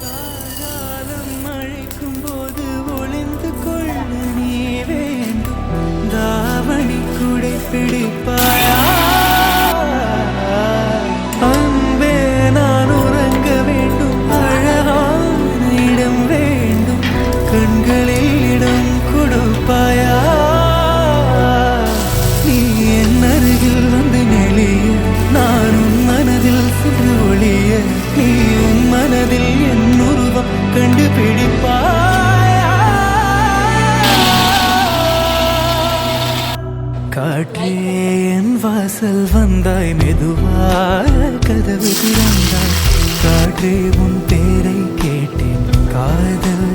காலம் அழைக்கும் போது ஒளிந்து கொள்ள நீ வேண்டும். தாவணி குடை பிடிப்பாயா? அன்பே நான் உறங்க வேண்டும். அழகான இடம் வேண்டும். கண்களில் இடம் கொடுப்பாயா? நீ என் அருகில் வந்து நெளிய, நான் உன் மனதில் சென்று ஒளிய, நீ உன் மனதில் என் உருவம் கண்டுபிடிப்பாயா? காற்றே என் வாசல் வந்தாய், மெதுவாக கதவு திறந்தாய். காற்றே உன் பேரை கேட்டேன், காதல்